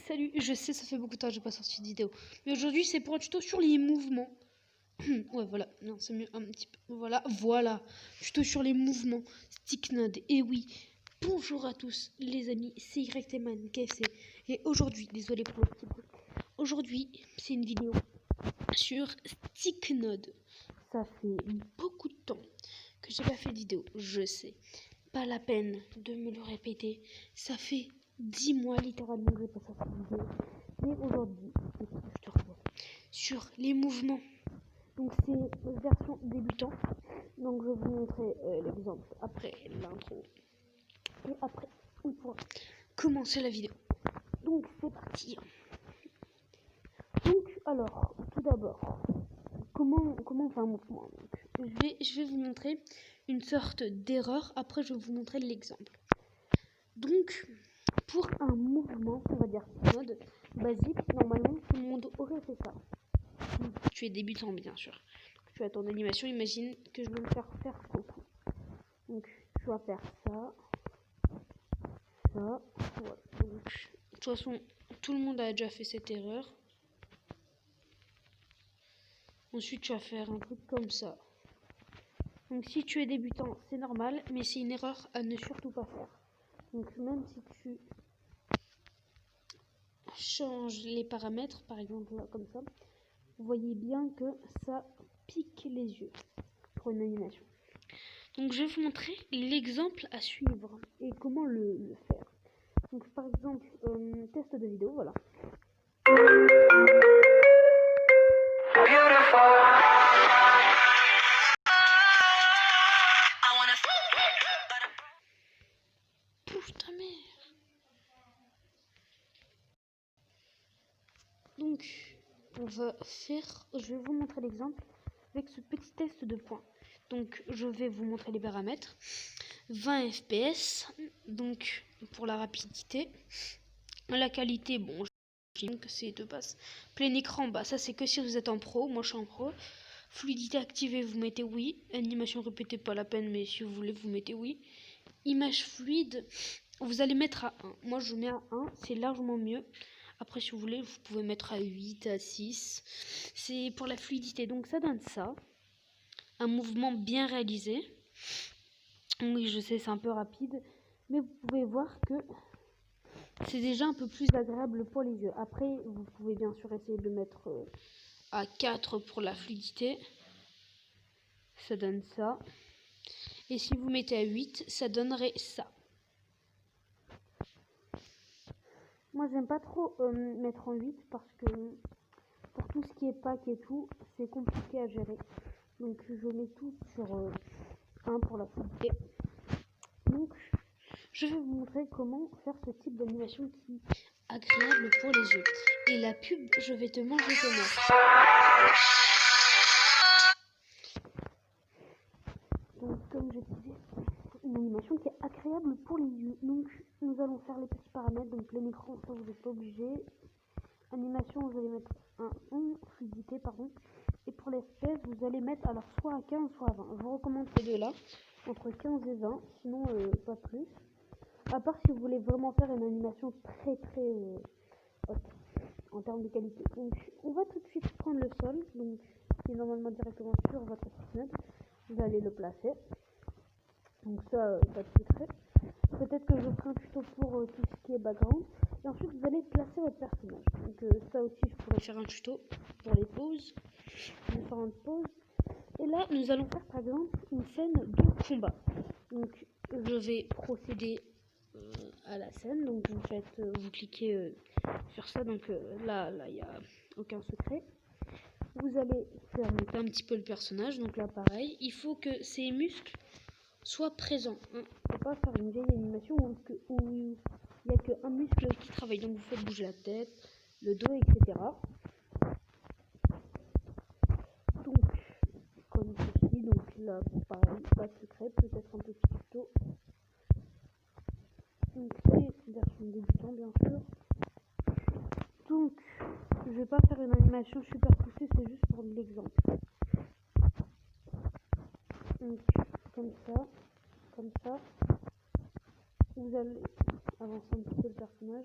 Salut, je sais, ça fait beaucoup de temps que j'ai pas sorti de vidéo. Mais aujourd'hui, c'est pour un tuto sur les mouvements. Ouais, voilà. Non, c'est mieux un petit peu. Voilà. Tuto sur les mouvements. Sticknode. Et oui, bonjour à tous, les amis. C'est YTman KFC. Et aujourd'hui, désolé pour le petit bruit. Aujourd'hui, c'est une vidéo sur Sticknode. Ça fait beaucoup de temps que j'ai pas fait de vidéo, je sais. Pas la peine de me le répéter. Ça fait 10 mois littéralement que j'ai pas sorti de vidéo. Mais aujourd'hui, je te revois sur les mouvements. Donc c'est version débutant. Donc je vais vous montrer l'exemple après l'intro. Et après, on pourra commencer la vidéo. Donc c'est parti. Donc alors, tout d'abord, comment on fait un mouvement. Donc, je vais vous montrer une sorte d'erreur. Après, je vais vous montrer l'exemple. Donc, pour un mouvement, on va dire mode basique, normalement, tout le monde aurait fait ça. Tu es débutant, bien sûr. Tu as ton animation. Imagine que je vais me faire coucou. Donc, tu vas faire ça. Ça. Voilà. Donc, de toute façon, tout le monde a déjà fait cette erreur. Ensuite, tu vas faire un truc comme ça. Donc, si tu es débutant, c'est normal, mais c'est une erreur à ne surtout pas faire. Donc, même si tu changes les paramètres, par exemple, là, comme ça, vous voyez bien que ça pique les yeux pour une animation. Donc, je vais vous montrer l'exemple à suivre et comment le faire. Donc, par exemple, test de vidéo, voilà. Putain merde. Donc, on va faire, je vais vous montrer l'exemple avec ce petit test de points. Donc, je vais vous montrer les paramètres. 20 fps, donc pour la rapidité. La qualité, bon, j'imagine que c'est de base. Plein écran, bah ça c'est que si vous êtes en pro, moi je suis en pro. Fluidité activée, vous mettez oui. Animation répétée, pas la peine, mais si vous voulez, vous mettez oui. Image fluide, vous allez mettre à 1. Moi je mets à 1, c'est largement mieux. Après, si vous voulez, vous pouvez mettre à 8, à 6. C'est pour la fluidité, donc ça donne ça. Un mouvement bien réalisé. Oui, je sais, c'est un peu rapide, mais vous pouvez voir que c'est déjà un peu plus agréable pour les yeux. Après, vous pouvez bien sûr essayer de le mettre à 4 pour la fluidité. Ça donne ça. Et si vous mettez à 8, ça donnerait ça. Moi, j'aime pas trop mettre en 8 parce que pour tout ce qui est pack et tout, c'est compliqué à gérer. Donc, je mets tout sur 1 pour la fluidité. Donc, je vais vous montrer comment faire ce type d'animation qui est agréable pour les yeux. Et la pub, je vais te manger ton œuf. Donc, comme je disais, une animation qui est agréable pour les yeux. Donc, nous allons faire les petits paramètres. Donc, plein écran, ça vous n'êtes pas obligé. Animation, vous allez mettre un 1, fluidité, pardon. Et pour les FPS, vous allez mettre alors soit à 15, soit à 20. Je vous recommande ces deux-là, entre 15 et 20, sinon pas plus. À part si vous voulez vraiment faire une animation très haute en termes de qualité. Donc on va tout de suite prendre le sol, donc qui est normalement directement sur votre fenêtre. Vous allez le placer. Donc ça, pas de secret. Peut-être que je ferai un tuto pour tout ce qui est background. Et ensuite vous allez placer votre personnage. Donc ça aussi je pourrais faire un tuto pour les poses, différentes poses. Et là nous allons faire par exemple une scène de combat. Donc je vais procéder à la scène. Donc vous cliquez sur ça. Donc là il n'y a aucun secret. Vous allez faire monter un petit peu le personnage. Donc là pareil, il faut que ces muscles soient présents. Hein. Il ne faut pas faire une vieille animation où il n'y a qu'un muscle qui travaille. Donc vous faites bouger la tête, le dos, etc. Donc comme ceci. Donc là pareil, pas de secret, peut-être un petit tuto. Donc c'est version débutant bien sûr. Donc je vais pas faire une animation super poussée, c'est juste pour l'exemple. Donc comme ça, vous allez avancer un petit peu le personnage.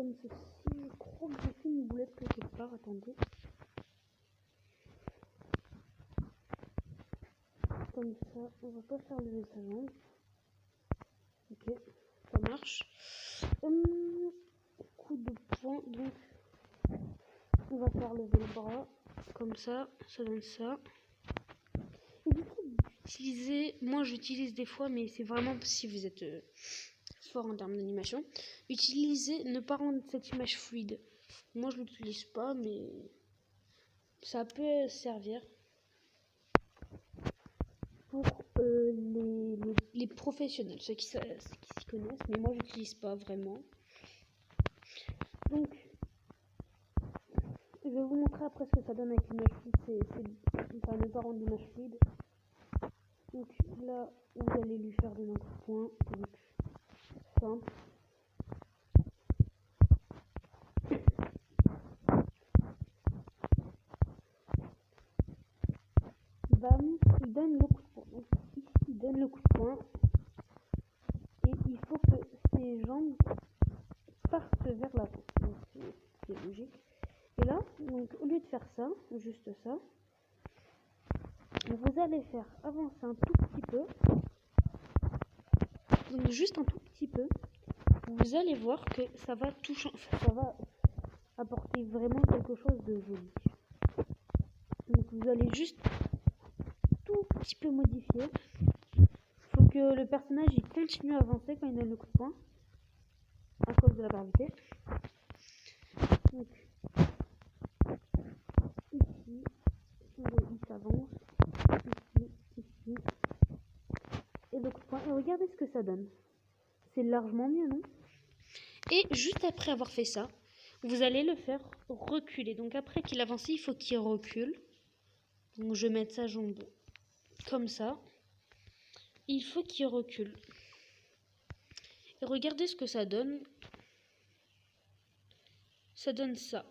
comme ceci. Je crois que j'ai fait une boulette quelque part. Attendez. Comme ça, on va pas faire lever sa jambe. Ok, ça marche. Coup de poing, donc on va faire lever le bras. Comme ça donne ça. Et du coup, moi j'utilise des fois, mais c'est vraiment si vous êtes fort en termes d'animation. Utilisez, ne pas rendre cette image fluide. Moi je l'utilise pas, mais ça peut servir pour les professionnels, ceux qui s'y connaissent, mais moi j'utilise pas vraiment. Donc je vais vous montrer après ce que ça donne avec l'image fluide. Enfin, ne pas rendre l'image fluide. Donc là, vous allez lui faire des coups de poing. Donc simple. Bam, il donne le coup de poing. Donc ici, il donne le coup de poing. Et il faut que ses jambes partent vers l'avant. Donc c'est logique. Et là, donc au lieu de faire ça, juste ça, vous allez faire avancer un tout petit peu. Donc juste un tout petit peu. Vous allez voir que ça va ça va apporter vraiment quelque chose de joli. Donc vous allez juste tout petit peu modifier. Il faut que le personnage il continue à avancer quand il donne le coup de poing à cause de la gravité. Donc ici, il s'avance, ici, et le coup de poing. Et regardez ce que ça donne. C'est largement mieux, non? Et juste après avoir fait ça, vous allez le faire reculer. Donc après qu'il avance, il faut qu'il recule. Donc je vais mettre sa jambe comme ça. Il faut qu'il recule. Et regardez ce que ça donne. Ça donne ça.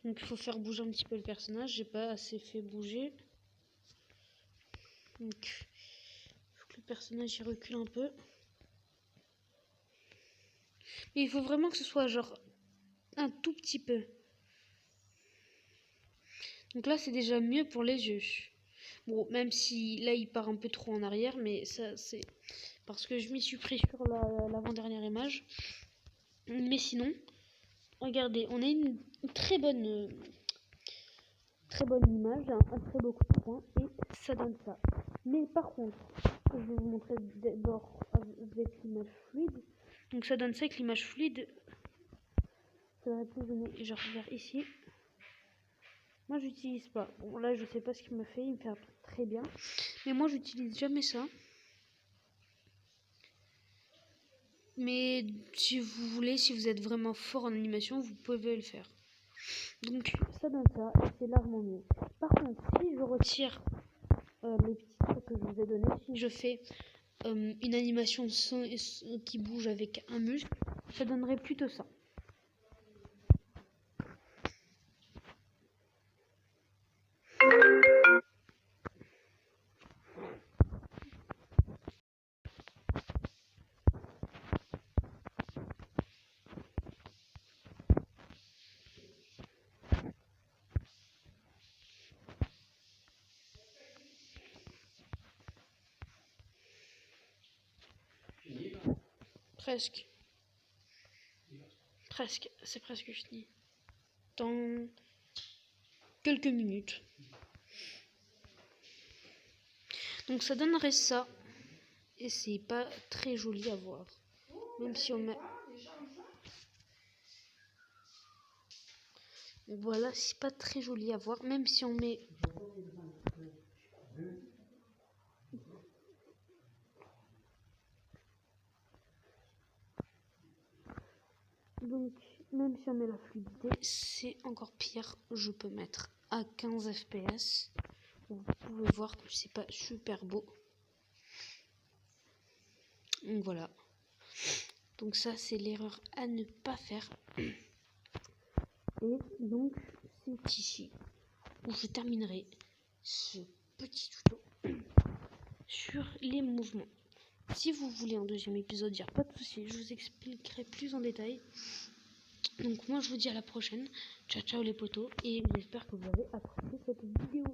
Donc il faut faire bouger un petit peu le personnage. J'ai pas assez fait bouger. Donc il faut que le personnage y recule un peu. Mais il faut vraiment que ce soit genre un tout petit peu. Donc là c'est déjà mieux pour les yeux. Bon, même si là il part un peu trop en arrière, mais ça c'est parce que je m'y suis pris sur l'avant-dernière image. Mais sinon, regardez, on a une très bonne image, un très beau coup de poing et ça donne ça. Mais par contre, je vais vous montrer d'abord avec l'image fluide. Donc ça donne ça avec l'image fluide. Ça devrait plus donner, genre vers ici. Moi j'utilise pas. Bon là je sais pas ce qu'il me fait, il me fait un truc très bien. Mais moi j'utilise jamais ça. Mais si vous voulez, si vous êtes vraiment fort en animation, vous pouvez le faire. Donc ça donne ça et c'est largement mieux. Par contre, si je retire les petits trucs que je vous ai donnés, si je fais une animation qui bouge avec un muscle, ça donnerait plutôt ça. Presque. C'est presque fini. Dans quelques minutes. Donc ça donnerait ça. Et c'est pas très joli à voir. Même si on met... Voilà, c'est pas très joli à voir. Même si on met... Donc, même si on met la fluidité, c'est encore pire. Je peux mettre à 15 fps. Vous pouvez voir que c'est pas super beau. Donc voilà. Donc ça, c'est l'erreur à ne pas faire. Et donc, c'est ici où je terminerai ce petit tuto sur les mouvements. Si vous voulez un deuxième épisode, il n'y a pas de souci, je vous expliquerai plus en détail. Donc moi je vous dis à la prochaine. Ciao ciao les potos, et j'espère que vous avez apprécié cette vidéo.